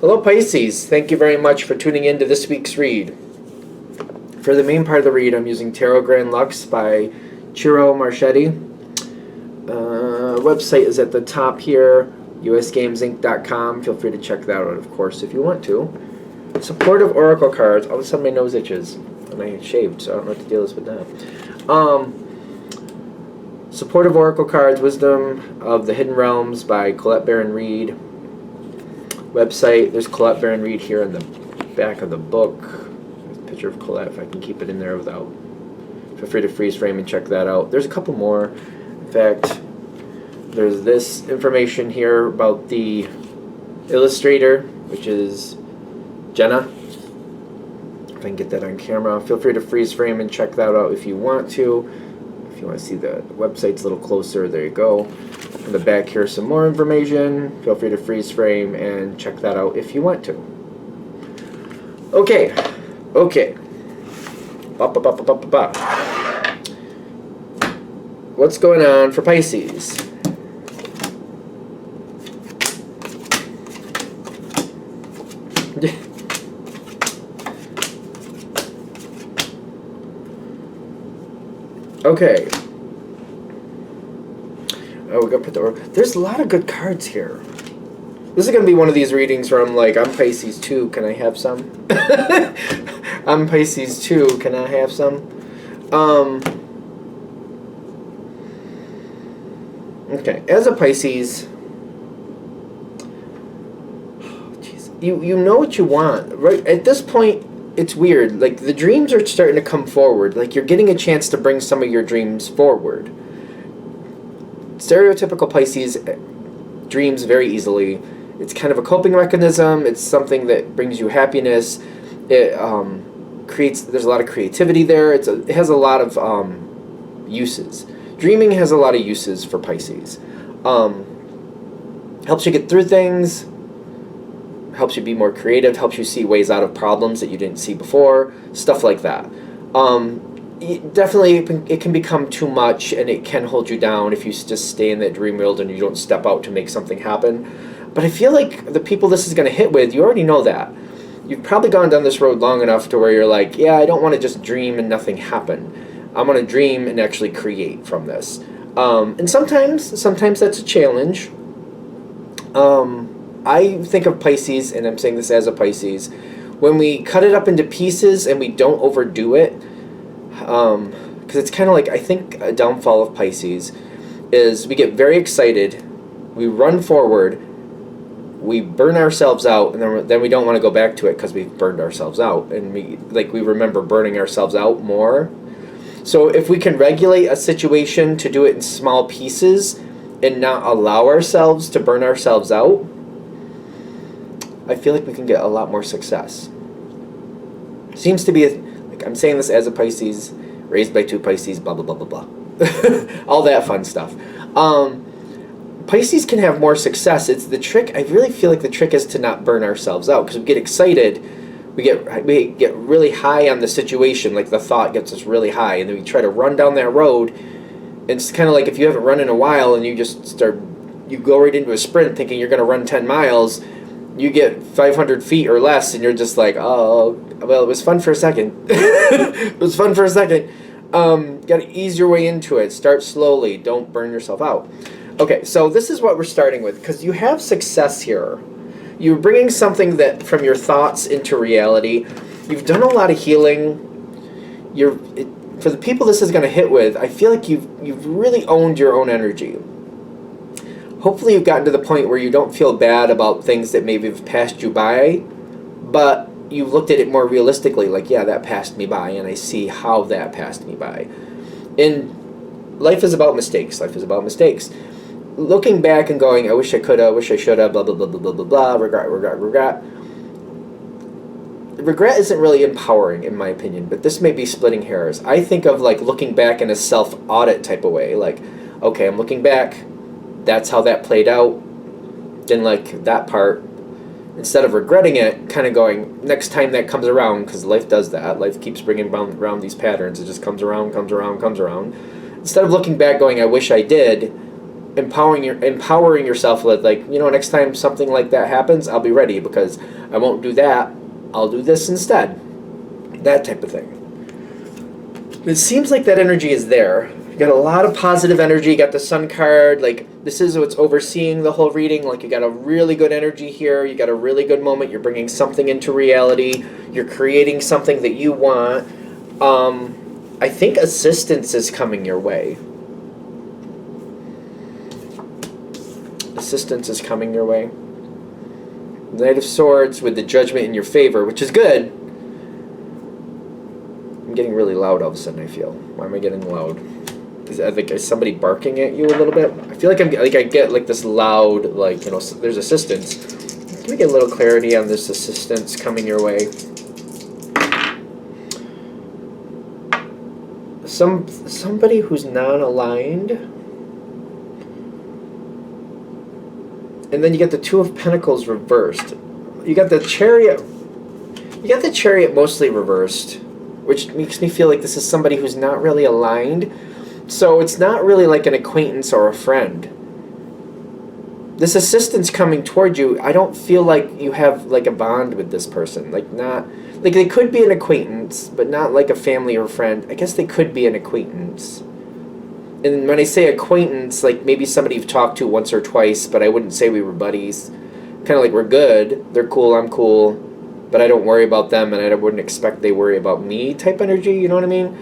Hello Pisces, thank you very much for tuning in to this week's read. For the main part of the read, I'm using Tarot Grand Lux by Ciro Marchetti. Website is at the top here, usgamesinc.com. Feel free to check that out, of course, if you want to. Supportive Oracle cards. All of a sudden my nose itches, and I shaved, so I don't know what to deal with that. Supportive Oracle cards, Wisdom of the Hidden Realms by Colette Baron Reed. Website, there's Colette Baron Reed here in the back of the book. There's a picture of Colette, if I can keep it in there without. Feel free to freeze frame and check that out. There's a couple more. In fact, there's this information here about the illustrator, which is Jenna. If I can get that on camera. Feel free to freeze frame and check that out if you want to. If you want to see the website's a little closer, there you go. In the back here, some more information. Feel free to freeze frame and check that out if you want to. Okay. What's going on for Pisces? Okay. Oh, we gotta put the... There's a lot of good cards here. This is gonna be one of these readings where I'm like, I'm Pisces too, can I have some? I'm Pisces too, can I have some? Okay, as a Pisces, you know what you want, right? At this point, it's weird. Like, the dreams are starting to come forward. Like, you're getting a chance to bring some of your dreams forward. Stereotypical Pisces dreams very easily. It's kind of a coping mechanism. It's something that brings you happiness. It creates. There's a lot of creativity there. It has a lot of uses. Dreaming has a lot of uses for Pisces. Helps you get through things. Helps you be more creative. Helps you see ways out of problems that you didn't see before. Stuff like that. Definitely, it can become too much, and it can hold you down if you just stay in that dream world and you don't step out to make something happen. But I feel like the people this is going to hit with, you already know that. You've probably gone down this road long enough to where you're like, yeah, I don't want to just dream and nothing happen. I want to dream and actually create from this. And sometimes that's a challenge. I think of Pisces, and I'm saying this as a Pisces, when we cut it up into pieces and we don't overdo it, because it's kind of like, I think a downfall of Pisces is we get very excited, we run forward, we burn ourselves out, and then we don't want to go back to it because we've burned ourselves out, and we remember burning ourselves out more. So if we can regulate a situation to do it in small pieces and not allow ourselves to burn ourselves out, I feel like we can get a lot more success. Seems to be, like, I'm saying this as a Pisces, raised by two Pisces, blah, blah, blah, blah, blah. All that fun stuff. Pisces can have more success. It's the trick. I really feel like the trick is to not burn ourselves out, because we get excited. We get really high on the situation, like the thought gets us really high, and then we try to run down that road. And it's kind of like if you haven't run in a while and you go right into a sprint thinking you're going to run 10 miles, you get 500 feet or less, and you're just like, oh, well, it was fun for a second. It was fun for a second. Got to ease your way into it. Start slowly. Don't burn yourself out. Okay, so this is what we're starting with, because you have success here. You're bringing something that from your thoughts into reality. You've done a lot of healing. For the people this is going to hit with, I feel like you've really owned your own energy. Hopefully you've gotten to the point where you don't feel bad about things that maybe have passed you by, but you've looked at it more realistically, like, yeah, that passed me by, and I see how that passed me by. And life is about mistakes. Life is about mistakes. Looking back and going, I wish I coulda, I wish I shoulda, blah, blah, blah, blah, blah, blah, blah, regret, regret, regret. Regret isn't really empowering, in my opinion, but this may be splitting hairs. I think of, like, looking back in a self-audit type of way. Like, okay, I'm looking back. That's how that played out. Didn't like that part. Instead of regretting it, kind of going, next time that comes around, because life does that. Life keeps bringing around these patterns. It just comes around, comes around, comes around. Instead of looking back going, I wish I did, empowering yourself with, like, next time something like that happens, I'll be ready, because I won't do that. I'll do this instead. That type of thing. It seems like that energy is there. You got a lot of positive energy. You got the Sun card. Like, this is what's overseeing the whole reading. Like, you got a really good energy here. You got a really good moment. You're bringing something into reality. You're creating something that you want. I think assistance is coming your way. Assistance is coming your way. Knight of Swords with the Judgment in your favor, which is good. I'm getting really loud all of a sudden, I feel. Why am I getting loud? Is somebody barking at you a little bit? I feel like I get like this loud, like, there's assistance. Can we get a little clarity on this assistance coming your way? Somebody who's non-aligned. And then you get the Two of Pentacles reversed. You got the Chariot. You got the Chariot mostly reversed, which makes me feel like this is somebody who's not really aligned. So it's not really like an acquaintance or a friend. This assistance coming toward you, I don't feel like you have like a bond with this person. Like they could be an acquaintance, but not like a family or friend. I guess they could be an acquaintance. And when I say acquaintance, like maybe somebody you've talked to once or twice, but I wouldn't say we were buddies. Kind of like we're good, they're cool, I'm cool, but I don't worry about them, and I wouldn't expect they worry about me type energy, you know what I mean?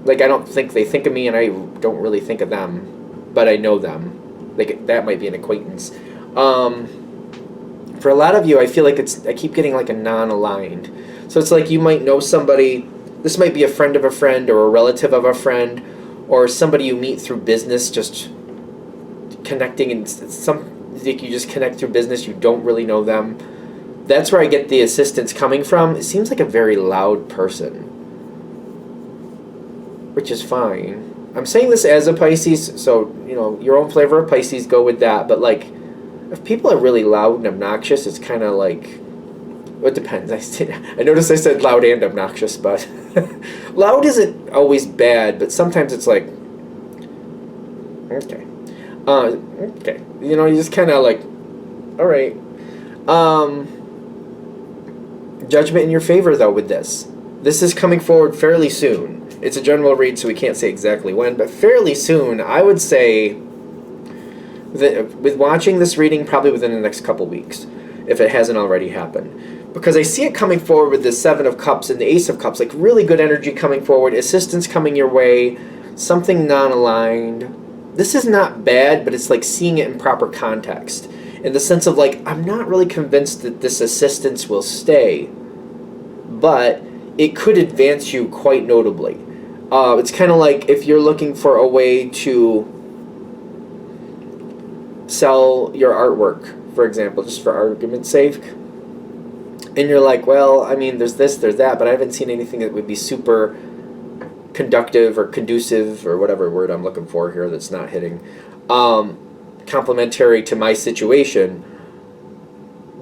Like I don't think they think of me, and I don't really think of them, but I know them. Like that might be an acquaintance. For a lot of you, I feel like I keep getting like a non-aligned. So it's like you might know somebody, this might be a friend of a friend or a relative of a friend, or somebody you meet through business, just connecting, and like you just connect through business, you don't really know them. That's where I get the assistance coming from. It seems like a very loud person, which is fine. I'm saying this as a Pisces, so, your own flavor of Pisces, go with that. But, like, if people are really loud and obnoxious, it's kind of like, well, it depends. I noticed I said loud and obnoxious, but loud isn't always bad, but sometimes it's like, okay. Okay. You just kind of like, all right. Judgment in your favor, though, with this. This is coming forward fairly soon. It's a general read, so we can't say exactly when, but fairly soon. I would say that with watching this reading, probably within the next couple weeks, if it hasn't already happened. Because I see it coming forward with the Seven of Cups and the Ace of Cups, like really good energy coming forward, assistance coming your way, something non-aligned. This is not bad, but it's like seeing it in proper context. In the sense of like, I'm not really convinced that this assistance will stay, but it could advance you quite notably. It's kind of like if you're looking for a way to sell your artwork, for example, just for argument's sake, and you're like, well, I mean, there's this, there's that, but I haven't seen anything that would be super conductive or conducive or whatever word I'm looking for here that's not hitting, complementary to my situation.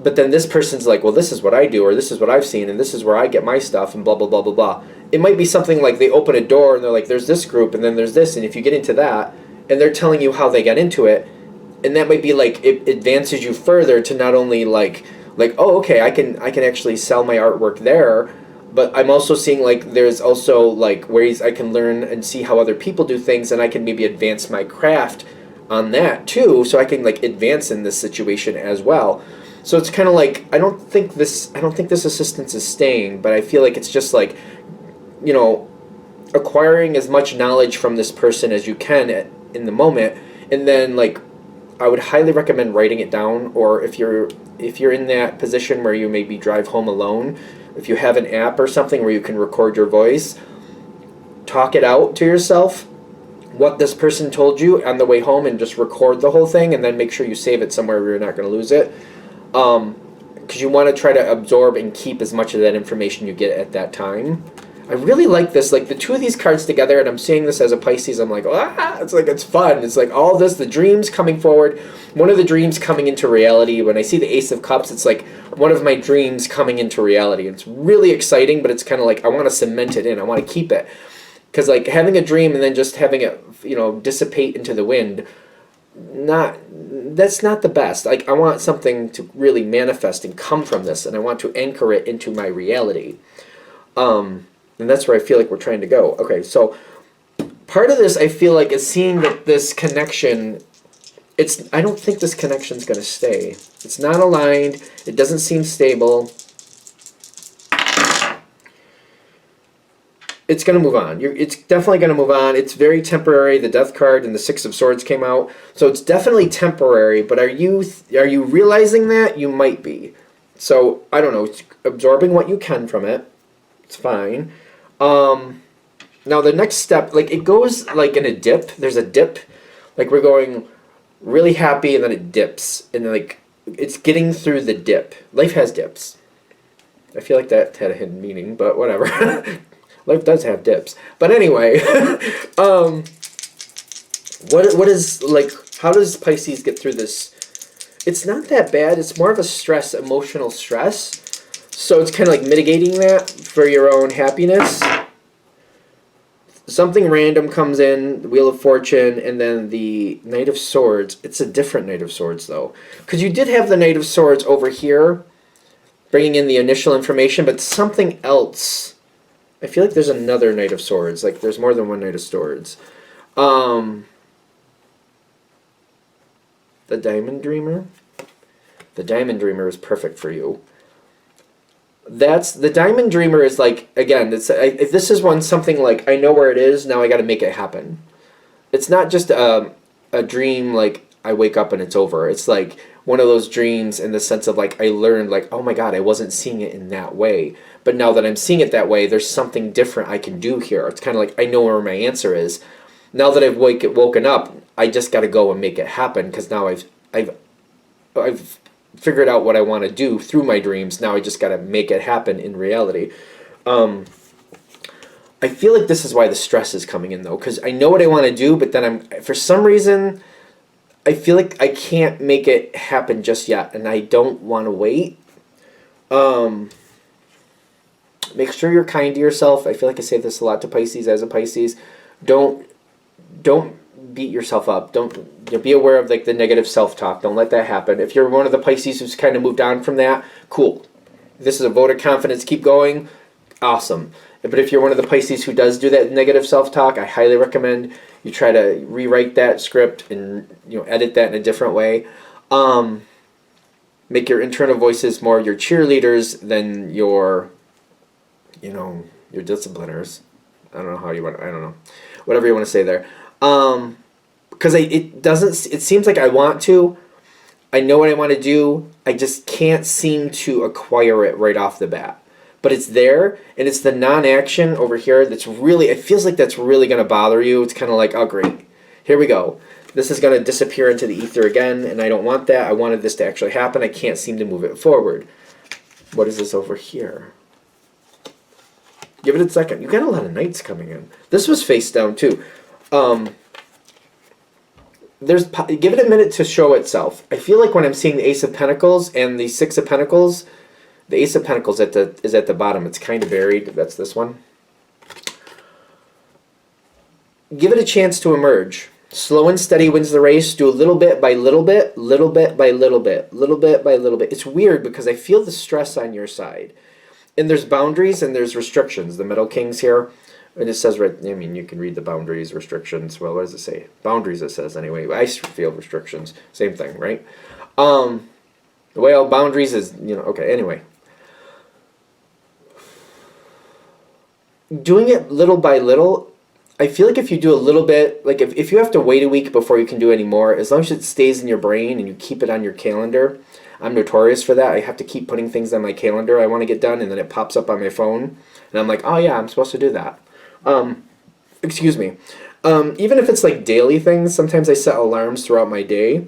But then this person's like, well, this is what I do, or this is what I've seen, and this is where I get my stuff, and blah, blah, blah, blah, blah. It might be something like they open a door, and they're like, there's this group, and then there's this, and if you get into that, and they're telling you how they got into it, and that might be like, it advances you further to not only like, oh, okay, I can actually sell my artwork there, but I'm also seeing like, there's also like ways I can learn and see how other people do things, and I can maybe advance my craft on that too, so I can like advance in this situation as well. So it's kind of like, I don't think this assistance is staying, but I feel like it's just like, acquiring as much knowledge from this person as you can in the moment, and then like, I would highly recommend writing it down, or if you're in that position where you maybe drive home alone, if you have an app or something where you can record your voice, talk it out to yourself, what this person told you on the way home, and just record the whole thing, and then make sure you save it somewhere where you're not going to lose it. Because you want to try to absorb and keep as much of that information you get at that time. I really like this, like the two of these cards together, and I'm seeing this as a Pisces, I'm like, it's like, it's fun. It's like all this, the dreams coming forward, one of the dreams coming into reality. When I see the Ace of Cups, it's like one of my dreams coming into reality. It's really exciting, but it's kind of like, I want to cement it in, I want to keep it. Because like having a dream and then just having it, dissipate into the wind, that's not the best. Like I want something to really manifest and come from this, and I want to anchor it into my reality. And that's where I feel like we're trying to go. Okay, so part of this I feel like is seeing that this connection, I don't think this connection's going to stay. It's not aligned. It doesn't seem stable. It's going to move on. It's definitely going to move on. It's very temporary. The Death card and the Six of Swords came out. So it's definitely temporary, but are you realizing that? You might be. So, I don't know. It's absorbing what you can from it. It's fine. Now the next step, like it goes like in a dip. There's a dip. Like we're going really happy and then it dips. And like it's getting through the dip. Life has dips. I feel like that had a hidden meaning, but whatever. Life does have dips. But anyway, what is, like, how does Pisces get through this? It's not that bad. It's more of a stress, emotional stress. So it's kind of like mitigating that for your own happiness. Something random comes in, the Wheel of Fortune, and then the Knight of Swords. It's a different Knight of Swords, though. Because you did have the Knight of Swords over here, bringing in the initial information, but something else. I feel like there's another Knight of Swords. Like, there's more than one Knight of Swords. The Diamond Dreamer. The Diamond Dreamer is perfect for you. The Diamond Dreamer is like, again, if this is something like, I know where it is, now I got to make it happen. It's not just a dream like I wake up and it's over. It's like one of those dreams in the sense of like I learned like, oh my God, I wasn't seeing it in that way. But now that I'm seeing it that way, there's something different I can do here. It's kind of like I know where my answer is. Now that I've woken up, I just got to go and make it happen because now I've figured out what I want to do through my dreams. Now I just got to make it happen in reality. I feel like this is why the stress is coming in though, because I know what I want to do, but then for some reason I feel like I can't make it happen just yet, and I don't want to wait. Make sure you're kind to yourself. I feel like I say this a lot to Pisces as a Pisces. Don't beat yourself up. Don't be aware of like the negative self-talk. Don't let that happen. If you're one of the Pisces who's kind of moved on from that, cool. This is a vote of confidence. Keep going. Awesome. But if you're one of the Pisces who does do that negative self-talk, I highly recommend you try to rewrite that script and edit that in a different way. Make your internal voices more your cheerleaders than your discipliners. I don't know how you want. I don't know, whatever you want to say there. Because it seems like I want to. I know what I want to do. I just can't seem to acquire it right off the bat. But it's there, and it's the non-action over here that's really, it feels like that's really going to bother you. It's kind of like, oh great, here we go. This is going to disappear into the ether again, and I don't want that. I wanted this to actually happen. I can't seem to move it forward. What is this over here? Give it a second. You got a lot of knights coming in. This was face down too. Give it a minute to show itself. I feel like when I'm seeing the Ace of Pentacles and the Six of Pentacles, the Ace of Pentacles is at the bottom. It's kind of buried. That's this one. Give it a chance to emerge. Slow and steady wins the race. Do a little bit by little bit, little bit by little bit, little bit by little bit. It's weird because I feel the stress on your side. And there's boundaries and there's restrictions. The Middle King's here. And it says, right, I mean, you can read the boundaries, restrictions. Well, what does it say? Boundaries, it says, anyway. I feel restrictions. Same thing, right? Well, boundaries is, okay, anyway. Doing it little by little, I feel like if you do a little bit, like if you have to wait a week before you can do any more, as long as it stays in your brain and you keep it on your calendar. I'm notorious for that. I have to keep putting things on my calendar I want to get done, and then it pops up on my phone. And I'm like, oh yeah, I'm supposed to do that. Excuse me. Even if it's like daily things, sometimes I set alarms throughout my day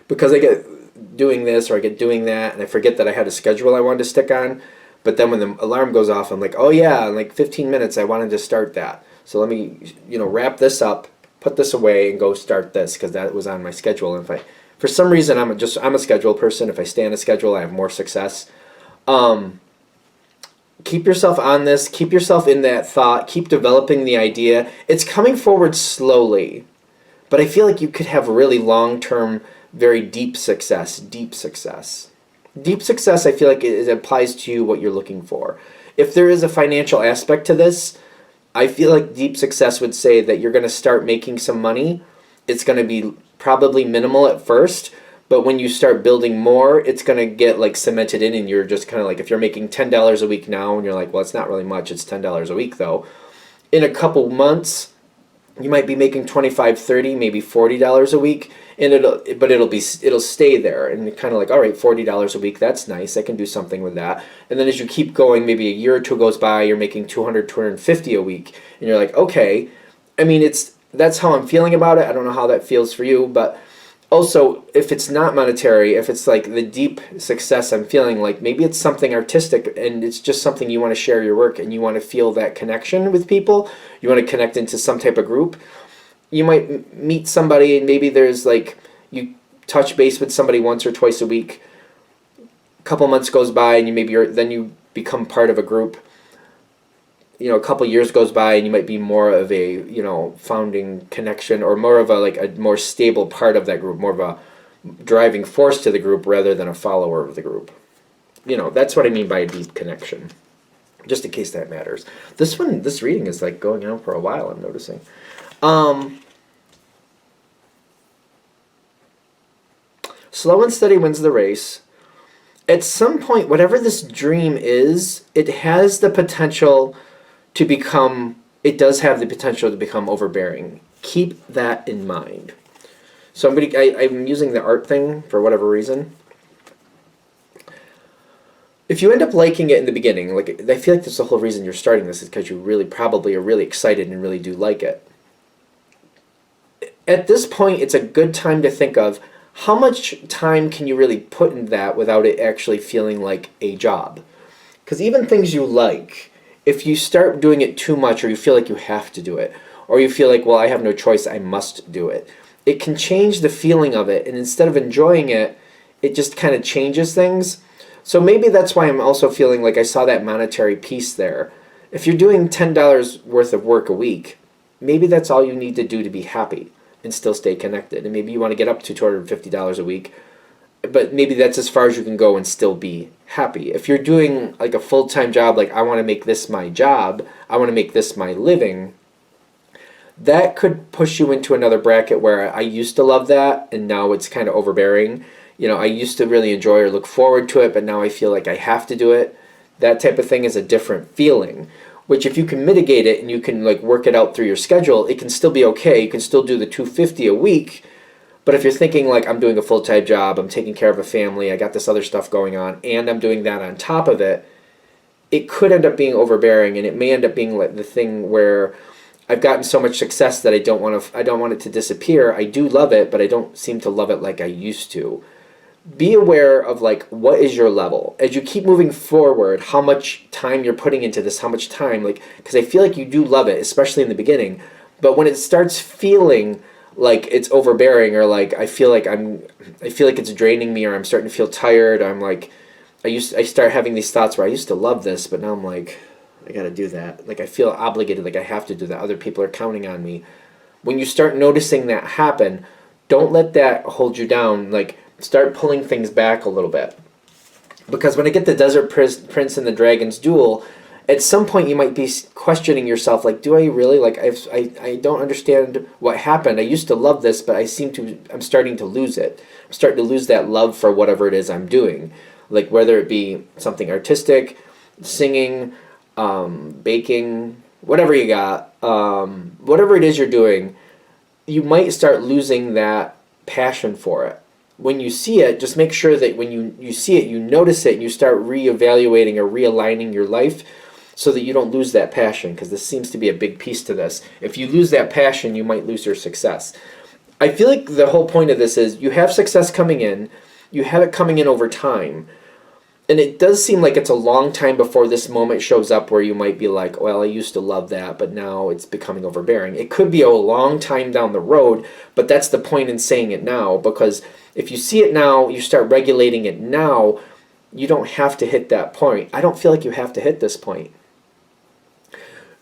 because I get doing this or I get doing that, and I forget that I had a schedule I wanted to stick on. But then when the alarm goes off, I'm like, oh yeah, in like 15 minutes I wanted to start that. So let me, wrap this up, put this away, and go start this because that was on my schedule. And for some reason, I'm a schedule person. If I stay on a schedule, I have more success. Keep yourself on this, keep yourself in that thought, keep developing the idea. It's coming forward slowly, but I feel like you could have really long-term, very deep success, deep success. Deep success, I feel like it applies to you what you're looking for. If there is a financial aspect to this, I feel like deep success would say that you're going to start making some money. It's going to be probably minimal at first, but when you start building more, it's going to get like cemented in, and you're just kind of like, if you're making $10 a week now and you're like, well, it's not really much, it's $10 a week though. In a couple months, you might be making 25, 30, maybe $40 a week, and it'll stay there, and you're kind of like, all right, $40 a week, that's nice, I can do something with that. And then as you keep going, maybe a year or two goes by, you're making 200, 250 a week, and you're like, okay. I mean, that's how I'm feeling about it. I don't know how that feels for you, but also, if it's not monetary, if it's like the deep success I'm feeling, like maybe it's something artistic and it's just something you want to share your work and you want to feel that connection with people, you want to connect into some type of group. You might meet somebody and maybe there's like, you touch base with somebody once or twice a week. A couple months goes by and then you become part of a group. A couple years goes by and you might be more of a, founding connection, or more of a more stable part of that group, more of a driving force to the group rather than a follower of the group. That's what I mean by a deep connection, just in case that matters. This reading is like going on for a while, I'm noticing. Slow and steady wins the race. At some point, whatever this dream is, it has the potential to become, it does have the potential to become overbearing. Keep that in mind. So I'm using the art thing for whatever reason. If you end up liking it in the beginning, like I feel like that's the whole reason you're starting this, is because you really probably are really excited and really do like it. At this point, it's a good time to think of how much time can you really put in that without it actually feeling like a job. Because even things you like, if you start doing it too much, or you feel like you have to do it, or you feel like, well, I have no choice, I must do it, it can change the feeling of it, and instead of enjoying it, it just kind of changes things. So maybe that's why I'm also feeling like I saw that monetary piece there. If you're doing $10 worth of work a week, maybe that's all you need to do to be happy and still stay connected. And maybe you want to get up to $250 a week, but maybe that's as far as you can go and still be happy. If you're doing like a full-time job, like I want to make this my job, I want to make this my living, that could push you into another bracket where I used to love that and now it's kind of overbearing. I used to really enjoy or look forward to it, but now I feel like I have to do it. That type of thing is a different feeling, which if you can mitigate it and you can like work it out through your schedule, it can still be okay. You can still do the $250 a week. But if you're thinking like, I'm doing a full-time job, I'm taking care of a family, I got this other stuff going on, and I'm doing that on top of it, it could end up being overbearing, and it may end up being like the thing where I've gotten so much success that I don't want it to disappear. I do love it, but I don't seem to love it like I used to. Be aware of like, what is your level? As you keep moving forward, how much time you're putting into this, how much time, like, because I feel like you do love it, especially in the beginning, but when it starts feeling like it's overbearing, or like I feel like it's draining me, or I'm starting to feel tired, I'm like, I start having these thoughts where I used to love this, but now I'm like, I gotta do that. Like I feel obligated, like I have to do that. Other people are counting on me. When you start noticing that happen, don't let that hold you down. Like start pulling things back a little bit. Because when I get the Desert Prince and the Dragon's Duel, at some point you might be questioning yourself, like, do I really, like, I don't understand what happened. I used to love this, but I'm starting to lose it. I'm starting to lose that love for whatever it is I'm doing. Like, whether it be something artistic, singing, baking, whatever you got, whatever it is you're doing, you might start losing that passion for it. When you see it, just make sure that when you see it, you notice it, and you start reevaluating or realigning your life so that you don't lose that passion, because this seems to be a big piece to this. If you lose that passion, you might lose your success. I feel like the whole point of this is you have success coming in, you have it coming in over time, and it does seem like it's a long time before this moment shows up where you might be like, well, I used to love that, but now it's becoming overbearing. It could be a long time down the road, but that's the point in saying it now, because if you see it now, you start regulating it now, you don't have to hit that point. I don't feel like you have to hit this point.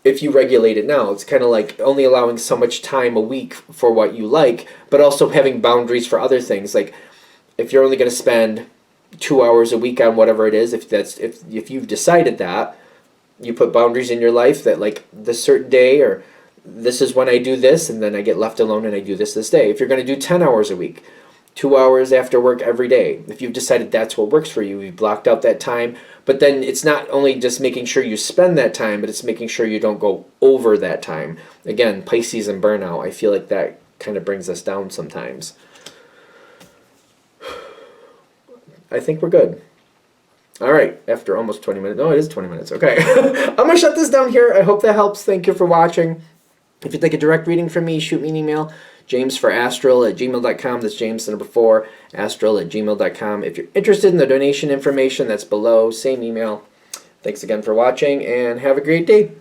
If you regulate it now, it's kind of like only allowing so much time a week for what you like, but also having boundaries for other things. Like if you're only going to spend 2 hours a week on whatever it is, if you've decided that, you put boundaries in your life that like this certain day, or this is when I do this, and then I get left alone and I do this day. If you're going to do 10 hours a week, 2 hours after work every day, if you've decided that's what works for you, you've blocked out that time. But then it's not only just making sure you spend that time, but it's making sure you don't go over that time. Again, Pisces and burnout, I feel like that kind of brings us down sometimes. I think we're good. All right, after almost 20 minutes. No, it is 20 minutes. Okay. I'm going to shut this down here. I hope that helps. Thank you for watching. If you'd like a direct reading from me, shoot me an email. jamesforastral@gmail.com. That's James, the number 4, astral@gmail.com. If you're interested in the donation information, that's below. Same email. Thanks again for watching, and have a great day.